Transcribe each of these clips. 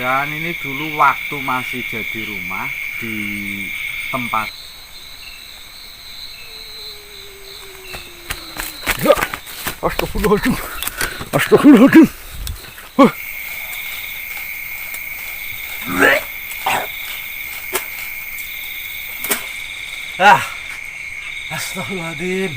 Dan ini dulu waktu masih jadi rumah di tempat. Ya, astagfirullahaladzim. Astagfirullahaladzim. Astagfirullahaladzim.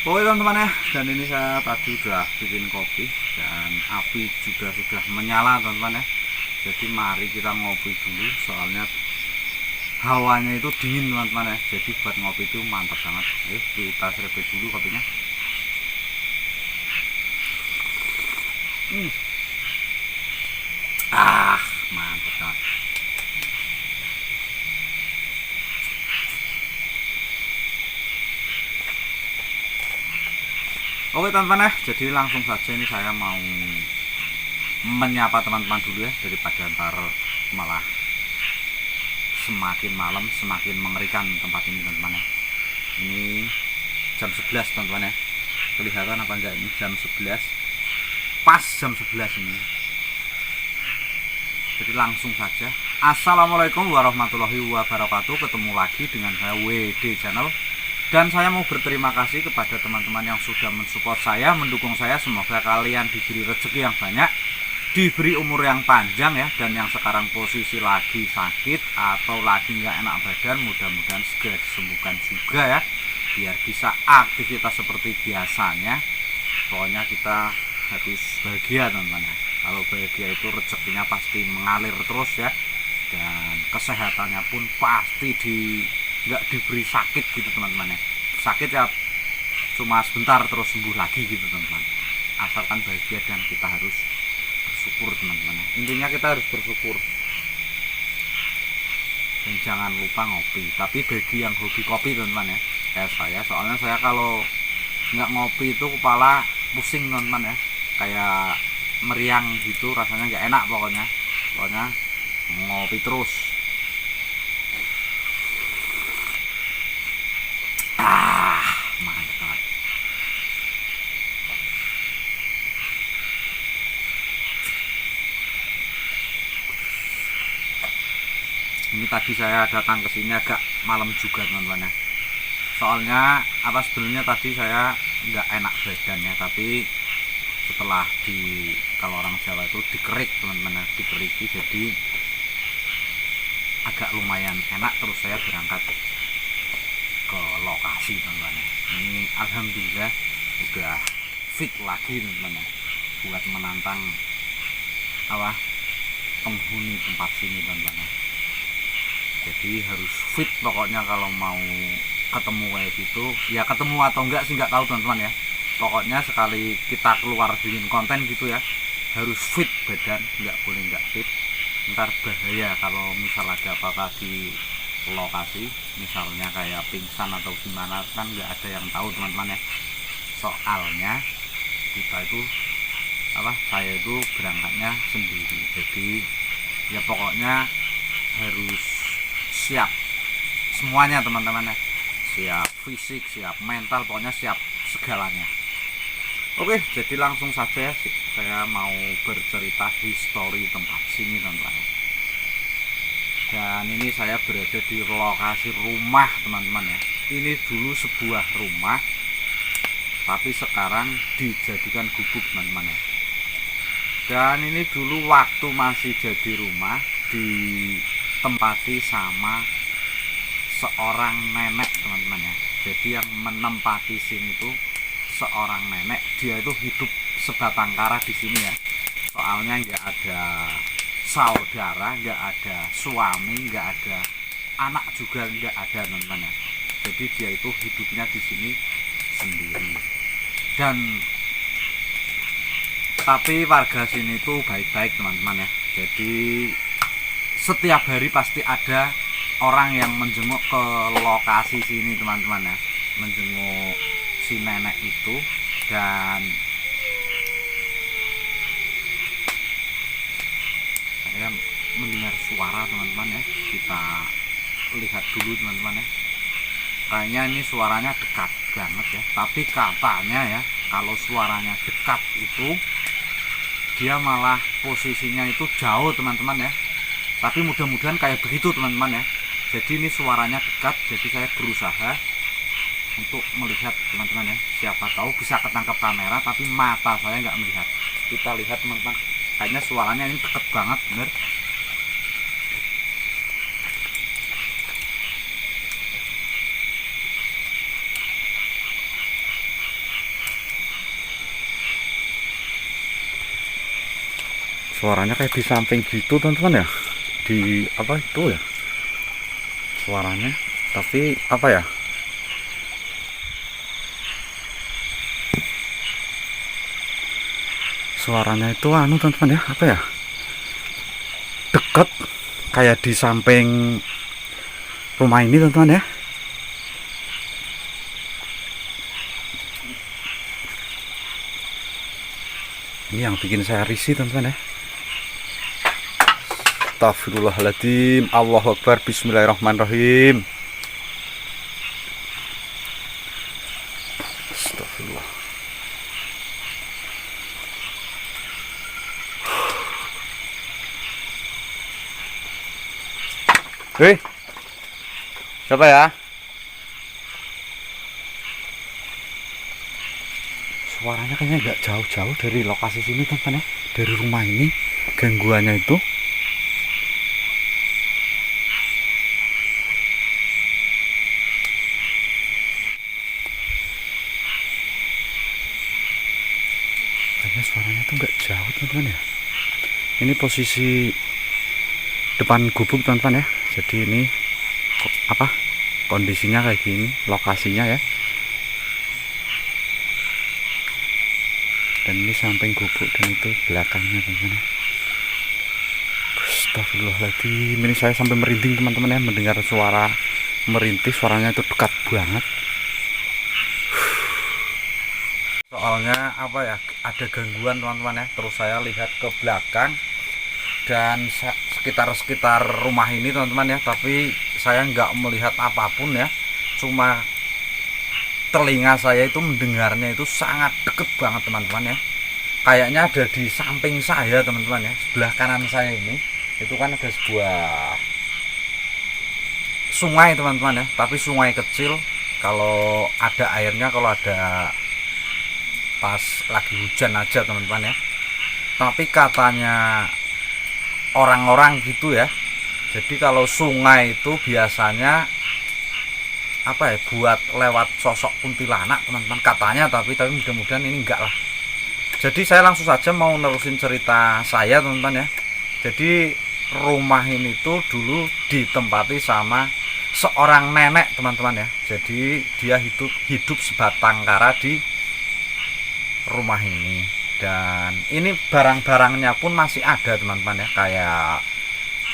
Oke teman-teman ya, dan ini saya tadi udah bikin kopi. dan api juga sudah menyala teman-teman ya. Jadi mari kita ngopi dulu, soalnya hawanya itu dingin teman-teman ya. Jadi buat ngopi itu mantap banget. Kita seruput dulu kopinya. Mantap banget. Oke teman-teman ya, jadi langsung saja ini saya mau menyapa teman-teman dulu ya, daripada ntar malah semakin malam semakin mengerikan tempat ini teman-teman ya. Ini jam 11 teman-teman ya, kelihatan apa enggak ini jam 11, pas jam 11 ini. Jadi langsung saja, assalamualaikum warahmatullahi wabarakatuh. Ketemu lagi dengan saya WD Channel. Dan saya mau berterima kasih kepada teman-teman yang sudah mensupport saya, mendukung saya. Semoga kalian diberi rezeki yang banyak, diberi umur yang panjang ya. Dan yang sekarang posisi lagi sakit atau lagi nggak enak badan, mudah-mudahan segera disembuhkan juga ya, biar bisa aktivitas seperti biasanya. Pokoknya kita harus bahagia teman-teman ya. Kalau bahagia itu rezekinya pasti mengalir terus ya. Dan kesehatannya pun pasti nggak diberi sakit gitu teman-teman ya. Sakit ya cuma sebentar terus sembuh lagi gitu teman-teman, asalkan bahagia. Dan kita harus bersyukur teman-teman ya. Intinya kita harus bersyukur dan jangan lupa ngopi. Tapi bagi yang hobi kopi teman-teman ya, kayak saya, soalnya saya kalau nggak ngopi itu kepala pusing teman-teman ya, kayak meriang gitu, rasanya nggak enak pokoknya ngopi terus. Mantap. Ini tadi saya datang ke sini agak malam juga teman-teman ya. Soalnya apa, sebenarnya tadi saya nggak enak badan ya, tapi setelah kalau orang Jawa itu dikerik teman-teman ya, dikeriki, jadi agak lumayan enak. Terus saya berangkat ke lokasi teman-teman. Ini alhamdulillah udah fit lagi teman-teman, buat menantang penghuni tempat sini teman-teman. Jadi harus fit pokoknya kalau mau ketemu kayak gitu ya. Ketemu atau enggak sih nggak tahu teman-teman ya, pokoknya sekali kita keluar bikin konten gitu ya, harus fit badan, nggak boleh nggak fit. Ntar bahaya kalau misal ada apa-apa di lokasi, misalnya kayak pingsan atau gimana, kan nggak ada yang tahu teman-teman ya. Soalnya kita itu saya itu berangkatnya sendiri, jadi ya pokoknya harus siap semuanya teman-teman ya, siap fisik, siap mental, pokoknya siap segalanya. Oke, jadi langsung saja saya mau bercerita histori tempat sini teman-teman. Dan ini saya berada di lokasi rumah teman-teman ya. Ini dulu sebuah rumah, tapi sekarang dijadikan gubuk teman-teman ya. Dan ini dulu waktu masih jadi rumah, ditempati sama seorang nenek teman-teman ya. Jadi yang menempati sini tuh seorang nenek, dia itu hidup sebatang kara di sini ya. Soalnya nggak ada saudara, nggak ada suami, nggak ada anak juga, nggak ada teman-teman ya. Jadi dia itu hidupnya di sini sendiri. Dan tapi warga sini tuh baik-baik teman-teman ya. Jadi setiap hari pasti ada orang yang menjenguk ke lokasi sini teman-teman ya, menjenguk si nenek itu. Dan saya mendengar suara teman-teman ya, kita lihat dulu teman-teman ya. Kayaknya ini suaranya dekat banget ya, tapi katanya ya kalau suaranya dekat itu dia malah posisinya itu jauh teman-teman ya. Tapi mudah-mudahan kayak begitu teman-teman ya. Jadi ini suaranya dekat, jadi saya berusaha untuk melihat teman-teman ya, siapa tahu bisa ketangkap kamera tapi mata saya nggak melihat. Kita lihat teman-teman, kayaknya suaranya ini deket banget bener. Suaranya kayak di samping gitu teman-teman ya, di apa itu ya suaranya, tapi apa ya, suaranya itu anu teman-teman ya, apa ya, deket kayak di samping rumah ini teman-teman ya. Ini yang bikin saya risih teman-teman ya. Astagfirullahaladzim, Allahu Akbar, Bismillahirrahmanirrahim. Astagfirullah. Hei, siapa ya? Suaranya kayaknya nggak jauh-jauh dari lokasi sini teman-teman ya, dari rumah ini gangguannya itu. Kayaknya suaranya tuh nggak jauh teman-teman ya. Ini posisi depan gubuk teman-teman ya. Jadi ini apa kondisinya kayak gini, lokasinya ya. Dan ini samping gubuk dan itu belakangnya teman-teman. Astagfirullahaladzim, ini saya sampai merinding teman-teman ya, mendengar suara merintih, suaranya itu dekat banget. Soalnya apa ya, ada gangguan teman-teman ya. Terus saya lihat ke belakang dan sekitar rumah ini teman-teman ya, tapi saya nggak melihat apapun ya, cuma telinga saya itu mendengarnya itu sangat deket banget teman-teman ya. Kayaknya ada di samping saya teman-teman ya, sebelah kanan saya ini itu kan ada sebuah sungai teman-teman ya, tapi sungai kecil. Kalau ada airnya, kalau ada pas lagi hujan aja teman-teman ya. Tapi katanya orang-orang gitu ya, jadi kalau sungai itu biasanya apa ya, buat lewat sosok kuntilanak teman-teman katanya, tapi mudah-mudahan ini enggak lah. Jadi saya langsung saja mau nerusin cerita saya teman-teman ya. Jadi rumah ini tuh dulu ditempati sama seorang nenek teman-teman ya. Jadi dia hidup sebatang kara di rumah ini, dan ini barang-barangnya pun masih ada teman-teman ya, kayak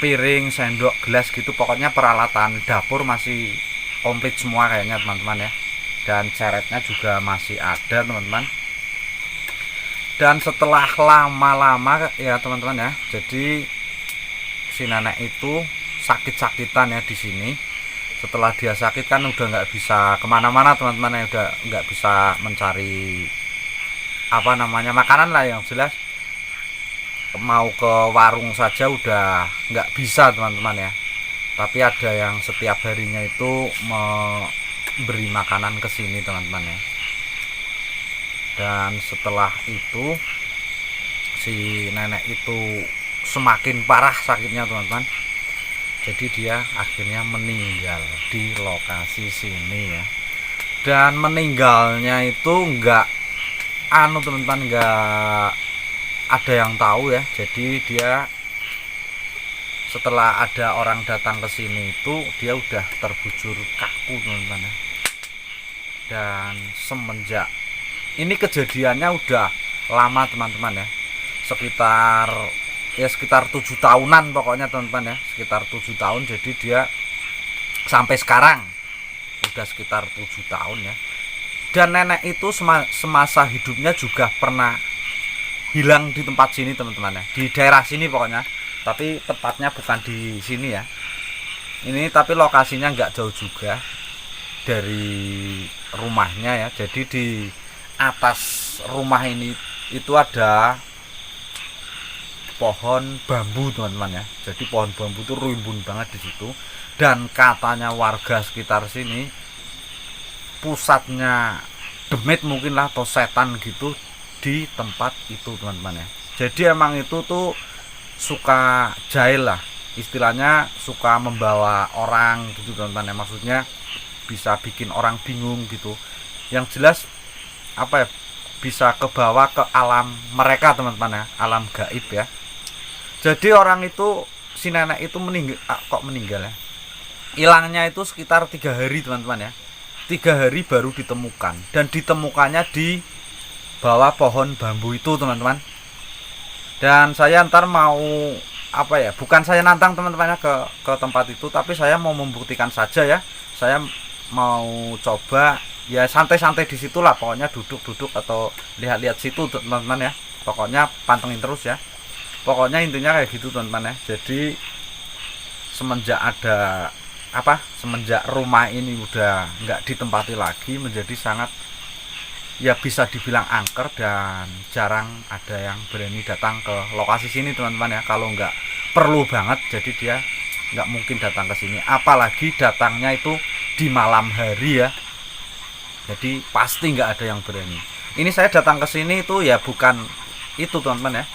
piring, sendok, gelas gitu, pokoknya peralatan dapur masih komplit semua kayaknya teman-teman ya. Dan ceretnya juga masih ada teman-teman. Dan setelah lama-lama ya teman-teman ya, jadi si nenek itu sakit-sakitan ya di sini. Setelah dia sakit kan udah nggak bisa kemana-mana teman-teman ya, udah nggak bisa mencari apa namanya makanan lah, yang jelas mau ke warung saja udah nggak bisa teman-teman ya. Tapi ada yang setiap harinya itu memberi makanan ke sini teman-teman ya. Dan setelah itu si nenek itu semakin parah sakitnya teman-teman. Jadi dia akhirnya meninggal di lokasi sini ya. Dan meninggalnya itu enggak teman-teman, enggak ada yang tahu ya. Jadi dia setelah ada orang datang ke sini itu dia udah terbujur kaku teman-teman ya. Dan semenjak ini kejadiannya udah lama teman-teman ya, sekitar 7 tahunan pokoknya teman-teman ya, sekitar 7 tahun. Jadi dia sampai sekarang udah sekitar 7 tahun ya. Dan nenek itu semasa hidupnya juga pernah hilang di tempat sini teman-teman ya, di daerah sini pokoknya, tapi tepatnya bukan di sini ya. Ini tapi lokasinya nggak jauh juga dari rumahnya ya. Jadi di atas rumah ini itu ada pohon bambu teman-teman ya. Jadi pohon bambu itu rimbun banget di situ. Dan katanya warga sekitar sini pusatnya demit mungkin lah, atau setan gitu di tempat itu teman-teman ya. Jadi emang itu tuh suka jahil lah, istilahnya suka membawa orang gitu teman-teman ya. Maksudnya bisa bikin orang bingung gitu. Yang jelas apa ya, bisa kebawa ke alam mereka teman-teman ya, alam gaib ya. Jadi orang itu, si nenek itu meninggal, kok meninggal ya, hilangnya itu sekitar 3 hari teman-teman ya. 3 hari baru ditemukan, dan ditemukannya di bawah pohon bambu itu teman-teman. Dan saya ntar mau apa ya, bukan saya nantang teman-temannya ke tempat itu, tapi saya mau membuktikan saja ya. Saya mau coba ya, santai-santai di situ lah, pokoknya duduk-duduk atau lihat-lihat situ teman-teman ya. Pokoknya pantengin terus ya. Pokoknya intinya kayak gitu teman-teman ya. Jadi semenjak ada semenjak rumah ini udah nggak ditempati lagi, menjadi sangat ya bisa dibilang angker, dan jarang ada yang berani datang ke lokasi sini teman-teman ya. Kalau nggak perlu banget, jadi dia nggak mungkin datang ke sini, apalagi datangnya itu di malam hari ya. Jadi pasti nggak ada yang berani. Ini saya datang ke sini itu ya bukan itu teman-teman ya,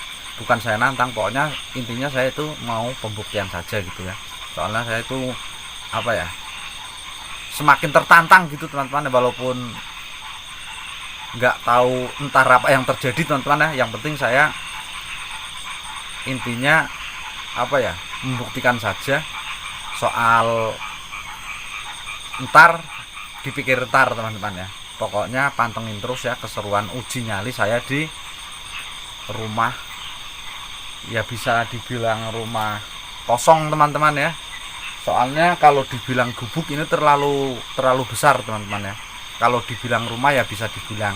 bukan saya nantang, pokoknya intinya saya itu mau pembuktian saja gitu ya. Soalnya saya itu semakin tertantang gitu teman-teman ya, walaupun nggak tahu entar apa yang terjadi teman-teman ya. Yang penting saya intinya membuktikan saja. Soal entar dipikir entar teman-teman ya. Pokoknya pantengin terus ya keseruan uji nyali saya di rumah, ya bisa dibilang rumah kosong teman-teman ya. Soalnya kalau dibilang gubuk ini terlalu besar teman-teman ya. Kalau dibilang rumah ya bisa dibilang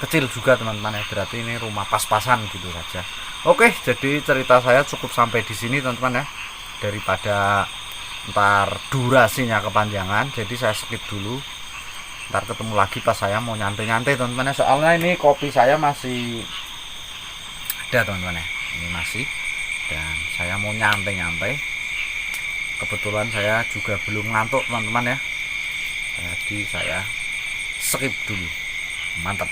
kecil juga teman-teman ya. Berarti ini rumah pas-pasan gitu saja. Oke, jadi cerita saya cukup sampai di sini teman-teman ya. Daripada ntar durasinya kepanjangan, jadi saya skip dulu. Ntar ketemu lagi pas saya mau nyantai-nyantai teman-teman ya. Soalnya ini kopi saya masih ada teman-teman ya. Ini masih, dan saya mau nyantai-nyantai. Kebetulan saya juga belum ngantuk teman-teman ya. Jadi saya skip dulu. Mantap.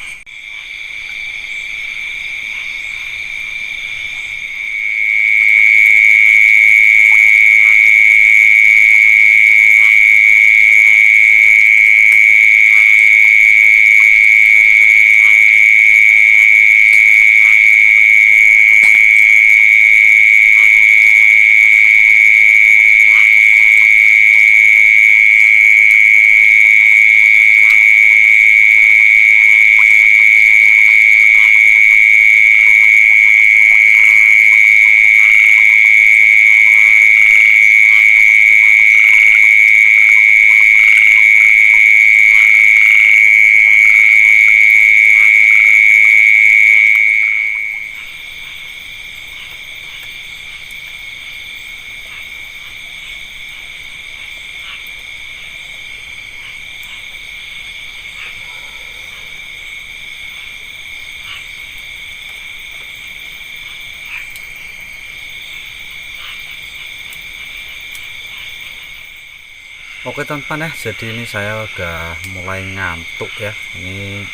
Oke teman-teman ya, jadi ini saya udah mulai ngantuk ya. Ini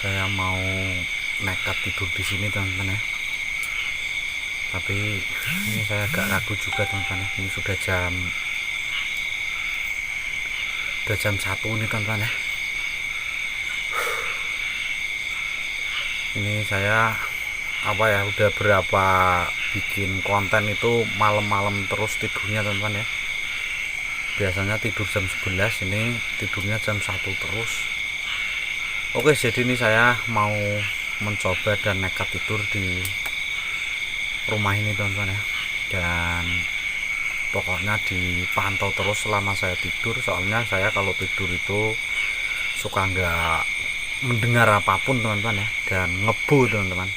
saya mau nekat tidur di sini teman-teman ya. Tapi ini saya agak ragu juga teman-teman ya. Ini sudah jam 1 nih teman-teman ya. Ini saya udah berapa bikin konten itu malam-malam terus tidurnya teman-teman ya. Biasanya tidur jam 11, ini tidurnya jam 1 terus. Oke, jadi ini saya mau mencoba dan nekat tidur di rumah ini teman-teman ya. Dan pokoknya dipantau terus selama saya tidur. Soalnya saya kalau tidur itu suka nggak mendengar apapun teman-teman ya, dan ngebu teman-teman.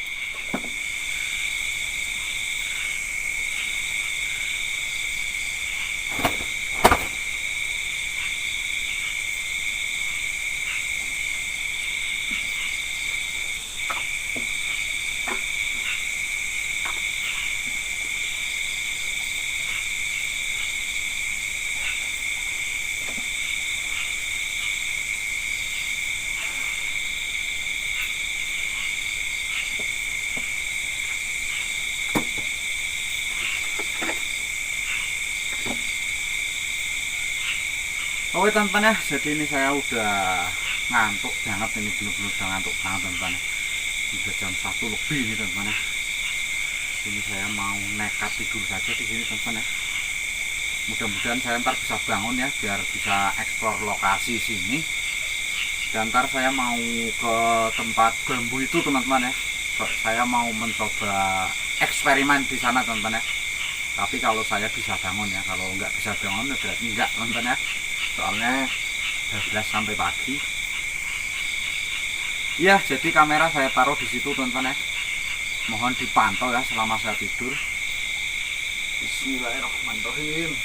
Oke teman-teman ya, jadi ini saya udah ngantuk banget, ini bener-bener udah ngantuk banget teman-teman ya. Udah jam 1 lebih ini teman-teman ya. Ini saya mau nekat tidur saja di sini teman-teman ya. Mudah-mudahan saya ntar bisa bangun ya, biar bisa eksplor lokasi sini. Dan ntar saya mau ke tempat bambu itu teman-teman ya. Saya mau mencoba eksperimen di sana teman-teman ya. Tapi kalau saya bisa bangun ya, kalau nggak bisa bangun ya berarti enggak teman-teman ya. Soalnya 12 sampai pagi. Ya, jadi kamera saya taruh di situ teman-teman ya. Mohon dipantau ya selama saya tidur. Bismillahirrahmanirrahim.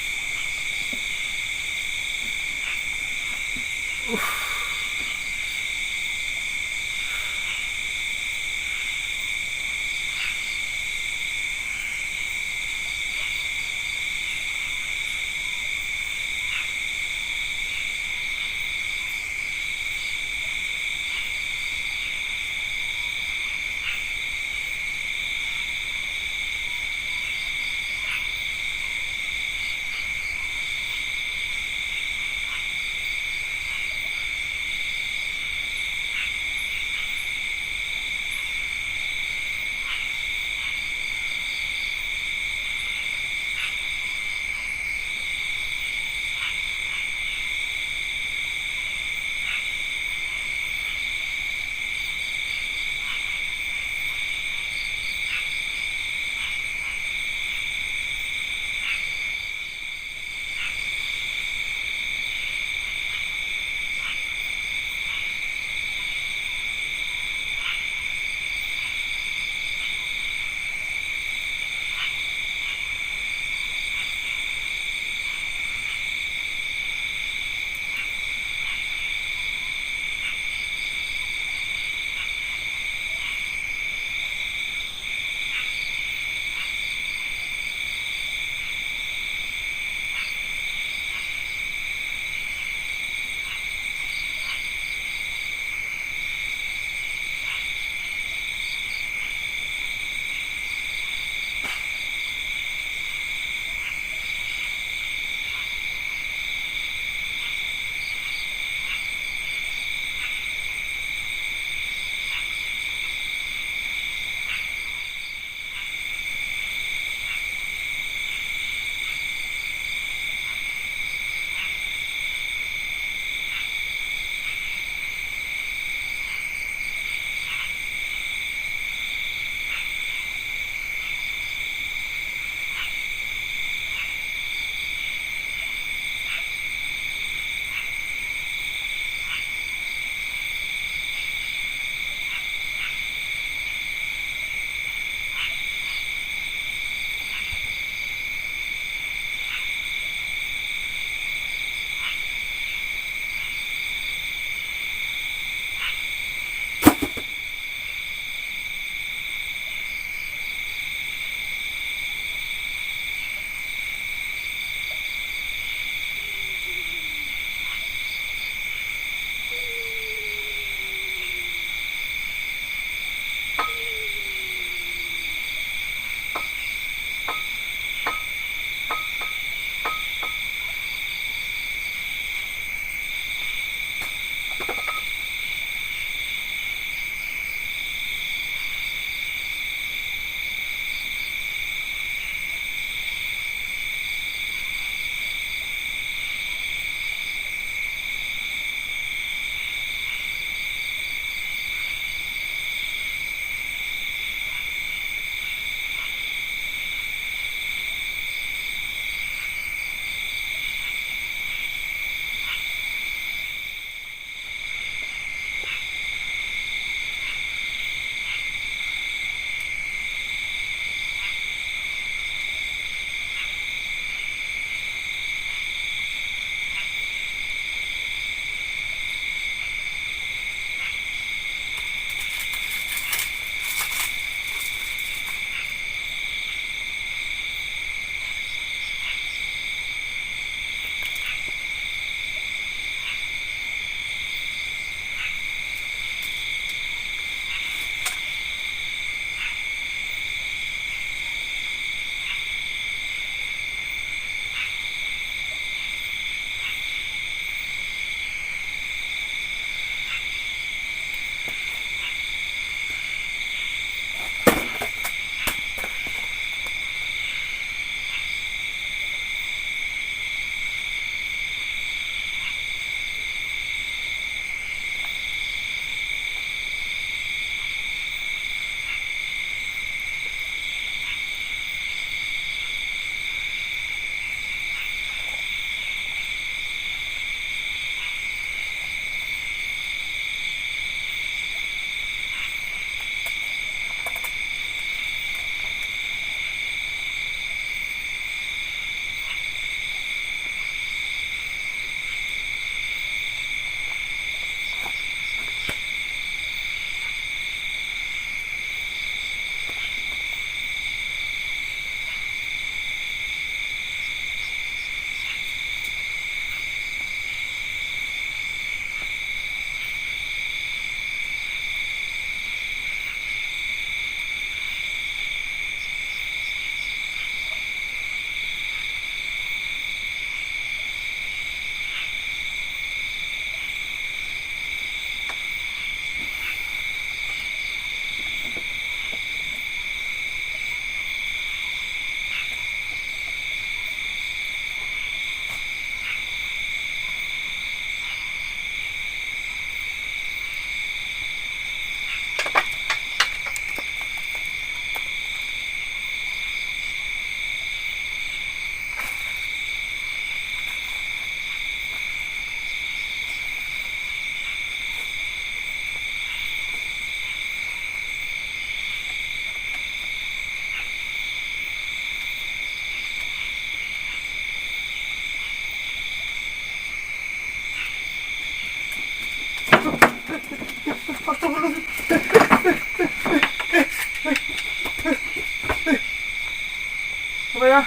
Apa ya?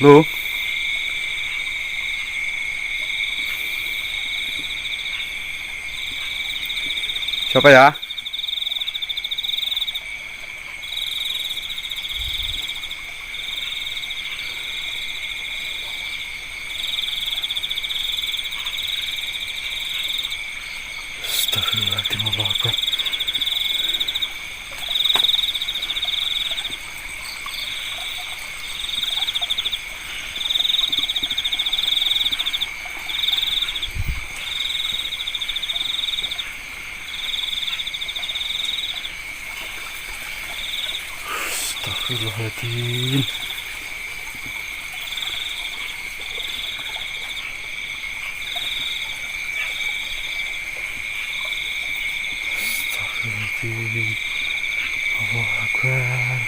Loh, siapa ya? Astagfirullahaladzim, Allahu Akbar. Astagfirullahaladzim. Astagfirullahaladzim. Allahu Akbar.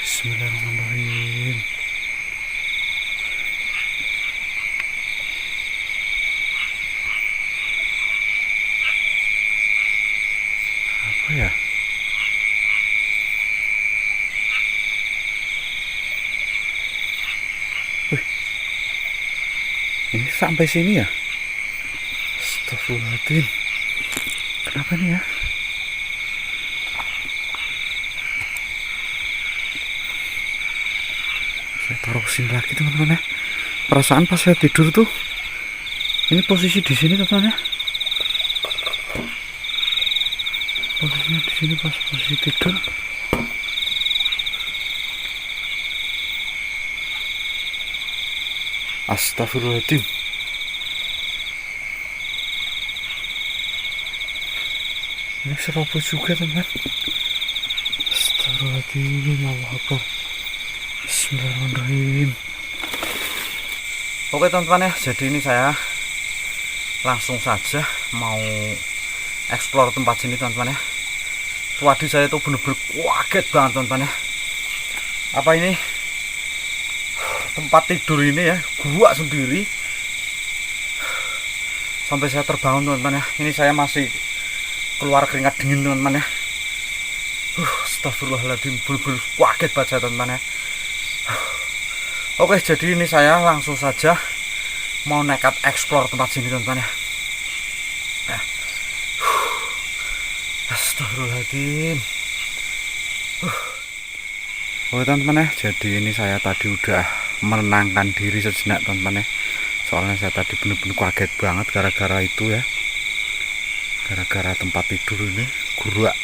Bismillahirrahmanirrahim. Apa ya? Ini sampai sini ya? Astagfirullahaladzim. Kenapa nih ya? Saya taruh sini lagi teman-teman ya. Perasaan pas saya tidur tuh, ini posisi di sini teman-teman ya. Posisinya di sini pas posisi tidur. Astagfirullahaladzim. Ini serobot juga teman. Astagfirullahaladzim. Allahu Akbar. Bismillahirrahmanirrahim. Oke teman-teman ya, jadi ini saya langsung saja mau explore tempat sini teman-teman ya. Tadi saya tuh bener-bener kaget banget teman-teman ya. Apa ini? Tempat tidur ini ya, gua sendiri sampai saya terbangun teman-teman ya. Ini saya masih keluar keringat dingin teman-teman ya. Astagfirullahaladzim, bener-bener kaget banget saya teman-teman ya. Oke, jadi ini saya langsung saja mau nekat explore tempat sini teman-teman ya. Astagfirullahaladzim. Oke teman-teman ya, jadi ini saya tadi udah menenangkan diri sejenak teman-teman ya. Soalnya saya tadi bener-bener kaget banget gara-gara itu ya. Gara-gara tempat tidur ini gurak.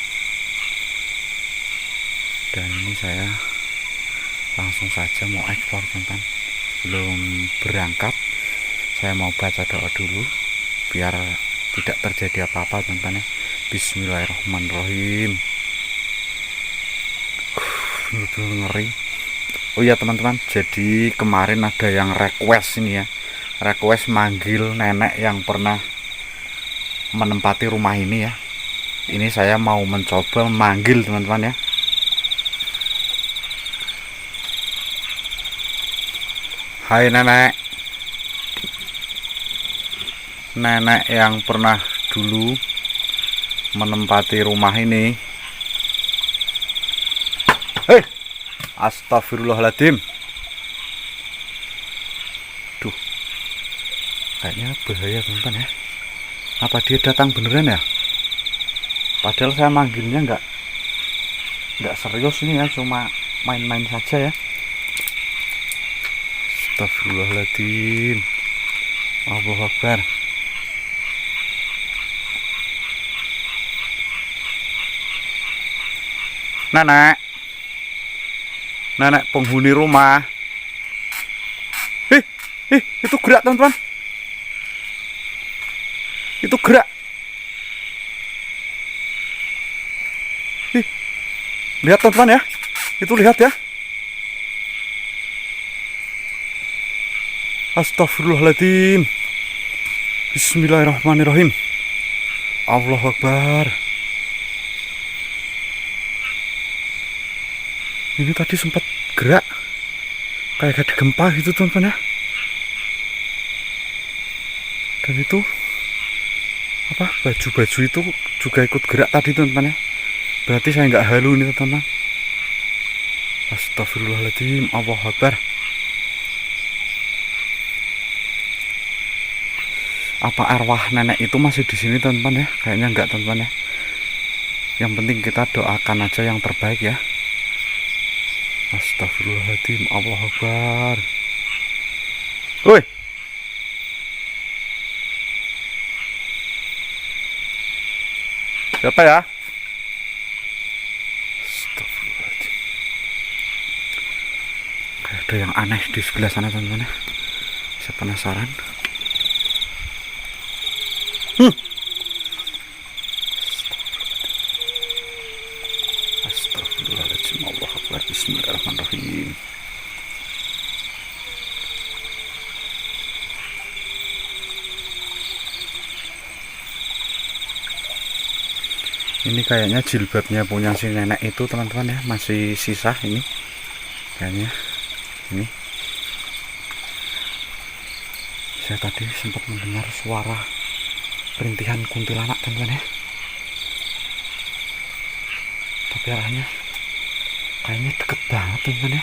Dan ini saya langsung saja mau explore teman-teman. Belum berangkat, saya mau baca doa dulu biar tidak terjadi apa-apa teman-teman ya. Bismillahirrahmanirrahim. Bener-bener ngeri. Oh iya teman-teman, jadi kemarin ada yang request ini ya, request manggil nenek yang pernah menempati rumah ini ya. Ini saya mau mencoba manggil teman-teman ya. Hai nenek. Nenek yang pernah dulu menempati rumah ini. Hei, astagfirullahaladzim. Duh, kayaknya bahaya teman-teman ya. Apa dia datang beneran ya? Padahal saya manggilnya nggak serius ini ya, cuma main-main saja ya. Astagfirullahaladzim. Allahu Akbar. Nenek. Nenek penghuni rumah. Itu gerak teman-teman. Itu gerak. Lihat teman-teman ya. Itu lihat ya. Astagfirullahaladzim. Bismillahirrahmanirrahim. Allahu Akbar. Ini tadi sempat gerak. Kayak ada gempa gitu teman-teman ya. Dan itu apa, baju-baju itu juga ikut gerak tadi teman-teman ya. Berarti saya nggak halu ini teman-teman. Astagfirullahaladzim. Allahu Akbar. Apa arwah nenek itu masih di sini teman-teman ya? Kayaknya enggak teman-teman ya. Yang penting kita doakan aja yang terbaik ya. Astagfirullahaladzim. Allahu Akbar. Woi. Siapa ya? Astagfirullahaladzim. Kayak ada yang aneh di sebelah sana teman-teman ya. Saya penasaran. Astagfirullahaladzim. Allahu Akbar. Bismillahirrahmanirrahim. Ini kayaknya jilbabnya punya si nenek itu teman-teman ya, masih sisa ini kayaknya. Ini saya tadi sempat mendengar suara perintihan kuntilanak teman-teman ya, tapi arahnya kayaknya deket banget teman-teman ya.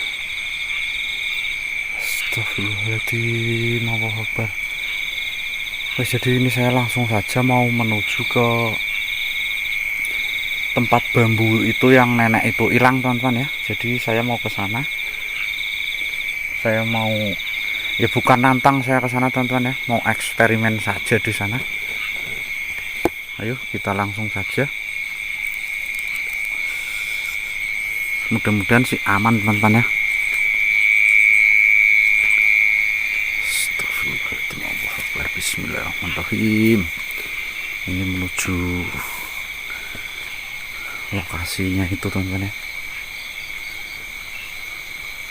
Astagfirullahaladzim. Allahu Akbar. Jadi ini saya langsung saja mau menuju ke tempat bambu itu yang nenek itu hilang teman-teman ya. Jadi saya mau ke sana. Saya mau, ya bukan nantang saya ke sana teman-teman ya, mau eksperimen saja di sana. Ayo kita langsung saja. Mudah-mudahan sih aman teman-teman ya. Astagfirullahaladzim. Allahu Akbar. Bismillahirrahmanirrahim. Ini menuju lokasinya itu teman-teman ya.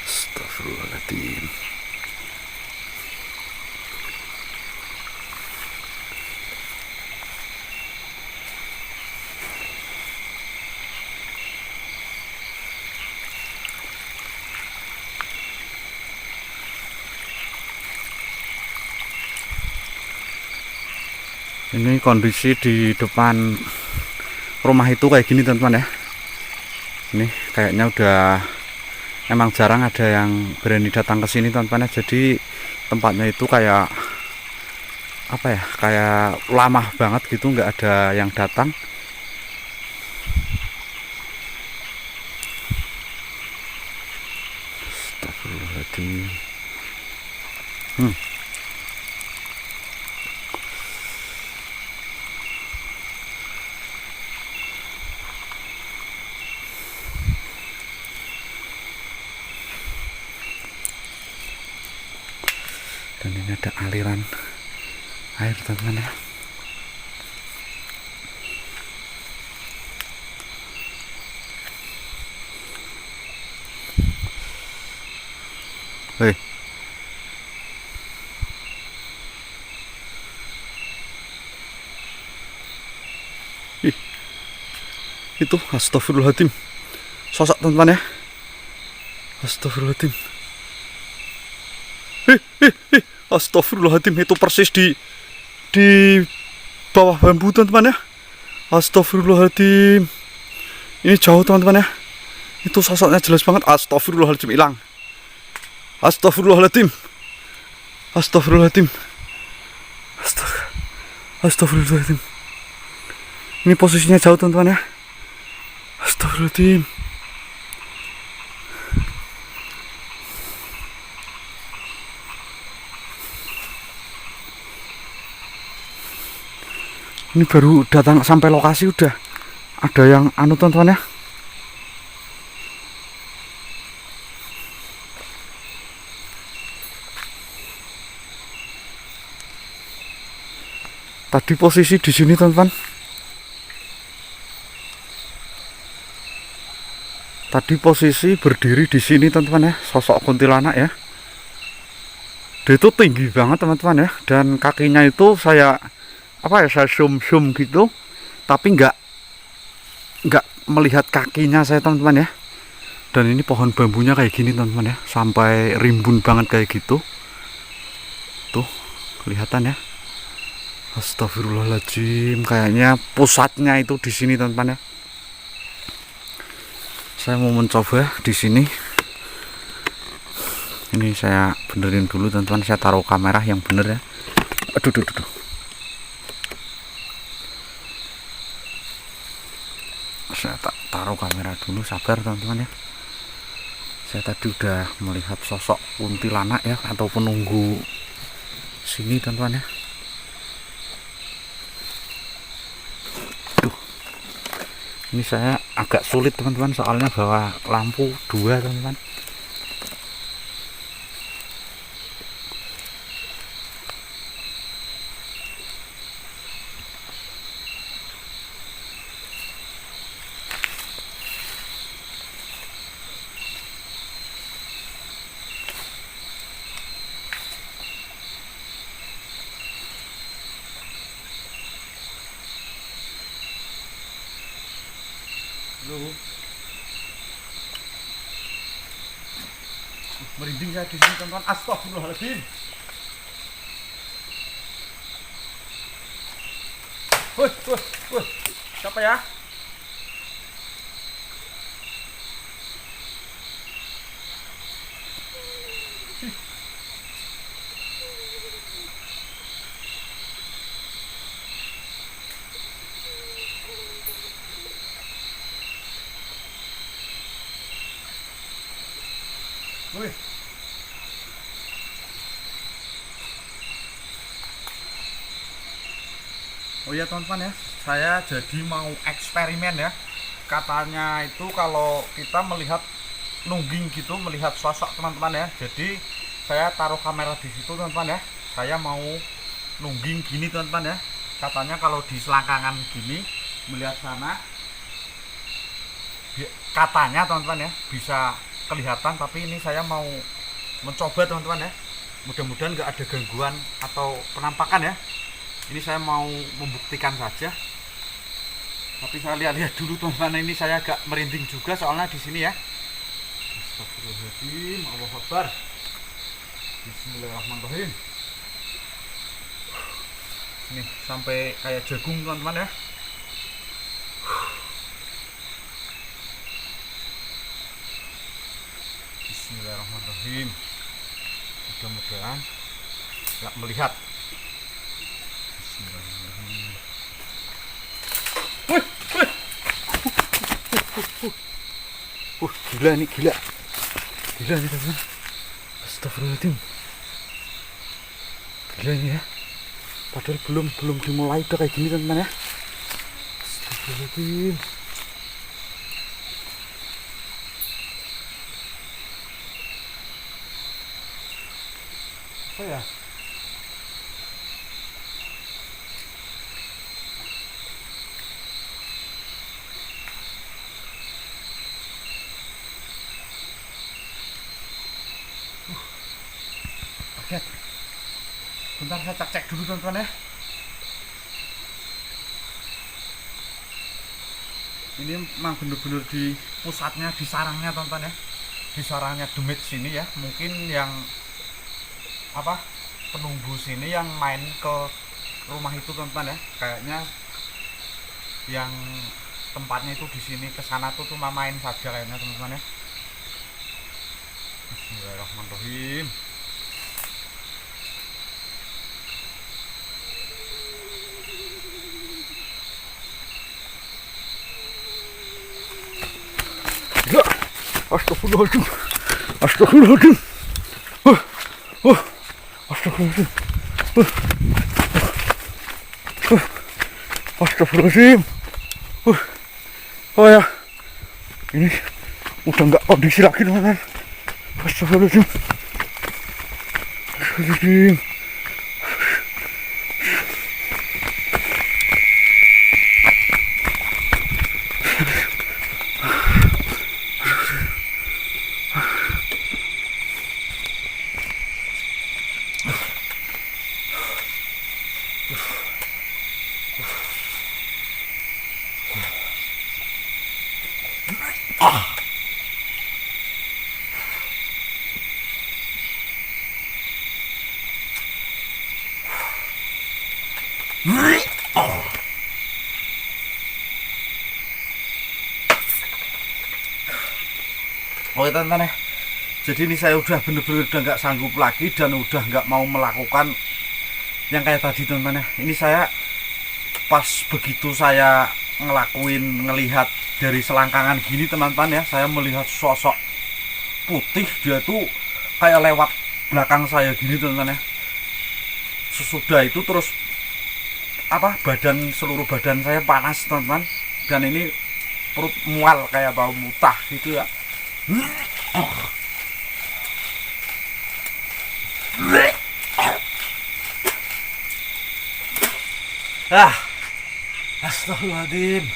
Astagfirullahaladzim. Ini kondisi di depan rumah itu kayak gini teman-teman ya. Ini kayaknya udah emang jarang ada yang berani datang ke sini teman-teman ya. Jadi tempatnya itu kayak apa ya, kayak lama banget gitu, nggak ada yang datang. Astagfirullahaladzim. Dan ini ada aliran air teman-teman ya. Hei. Itu astagfirullahaladzim. Sosok teman-teman ya. Astagfirullahaladzim. Astagfirullahaladzim, itu persis di bawah bambu teman-teman ya. Astagfirullahaladzim. Ini jauh teman-teman ya. Itu sosoknya jelas banget. Astagfirullahaladzim, hilang. Astagfirullahaladzim. Astagfirullahaladzim. Astagfirullahaladzim. Ini posisinya jauh teman-teman ya. Astagfirullahaladzim. Ini baru datang sampai lokasi udah ada yang anu teman-teman ya. Tadi posisi di sini teman-teman. Tadi posisi berdiri di sini teman-teman ya, sosok kuntilanak ya. Dia itu tinggi banget teman-teman ya, dan kakinya itu saya saya zoom gitu, tapi nggak melihat kakinya saya teman-teman ya. Dan ini pohon bambunya kayak gini teman-teman ya, sampai rimbun banget kayak gitu. Tuh, kelihatan ya. Astagfirullahaladzim, kayaknya pusatnya itu di sini teman-teman ya. Saya mau mencoba di sini. Ini saya benerin dulu teman-teman, saya taruh kamera yang bener ya. Aduh. Saya taruh kamera dulu, sabar teman-teman ya. Saya tadi udah melihat sosok kuntilanak ya, atau penunggu sini teman-teman ya. Duh, ini saya agak sulit teman-teman, soalnya bawa lampu 2 teman-teman. Merinding saya di sini teman-teman. Astagfirullahaladzim. Wih. Siapa ya? Wih. Oh iya teman-teman ya, saya jadi mau eksperimen ya. Katanya itu kalau kita melihat nungging gitu, melihat sosok teman-teman ya. Jadi saya taruh kamera di situ teman-teman ya. Saya mau nungging gini teman-teman ya. Katanya kalau di selangkangan gini melihat sana, katanya teman-teman ya bisa kelihatan, tapi ini saya mau mencoba teman-teman ya. Mudah-mudahan nggak ada gangguan atau penampakan ya. Ini saya mau membuktikan saja. Tapi saya lihat-lihat dulu teman-teman, ini saya agak merinding juga soalnya di sini ya. Astagfirullahaladzim, Allahu Akbar. Bismillahirrahmanirrahim. Nih sampai kayak jagung teman-teman ya. Bismillahirrahmanirrahim. Mudah-mudahan nggak melihat. Bismillahirrahmanirrahim. Gila nih, gila nih teman. Astagfirullahaladzim. Gila ini ya. Padahal belum dimulai udah kayak gini teman ya. Astagfirullahaladzim. Apa ya? Kaget. Bentar saya cek dulu teman-teman ya. Ini memang bener-bener di pusatnya, di sarangnya teman-teman ya. Di sarangnya demit sini ya. Mungkin yang penunggu sini yang main ke rumah itu teman-teman ya. Kayaknya yang tempatnya itu di sini, ke sana tuh cuma main saja kayaknya teman-teman ya. Bismillahirrahmanirrahim. Ya, astagfirullahaladzim. Astagfirullahaladzim. Astagfirullahaladzim. Astagfirullahaladzim. Oh ya, ini udah nggak kondisi lagi teman-teman. Astagfirullahaladzim. Astagfirullahaladzim. Oke teman-teman ya, jadi ini saya udah bener-bener udah nggak sanggup lagi dan udah nggak mau melakukan yang kayak tadi teman-teman ya. Ini saya pas begitu saya ngelihat dari selangkangan gini teman-teman ya, saya melihat sosok putih, dia tuh kayak lewat belakang saya gini teman-teman ya. Sesudah itu terus seluruh badan saya panas teman-teman, dan ini perut mual kayak bau mutah gitu ya. Astagfirullahaladzim.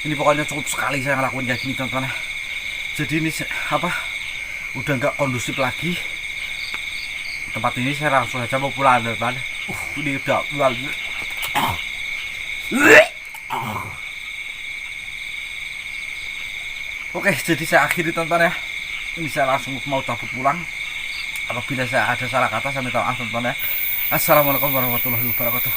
Ini pokoknya cukup sekali saya ngelakuin kayak gini teman-teman. Jadi ini udah nggak kondusif lagi tempat ini. Saya langsung aja mau pulang teman-teman. Ini udah Oke, jadi saya akhiri teman-teman ya. Ini saya langsung mau cabut pulang. Apabila saya ada salah kata saya minta maaf teman-teman ya. Assalamualaikum warahmatullahi wabarakatuh.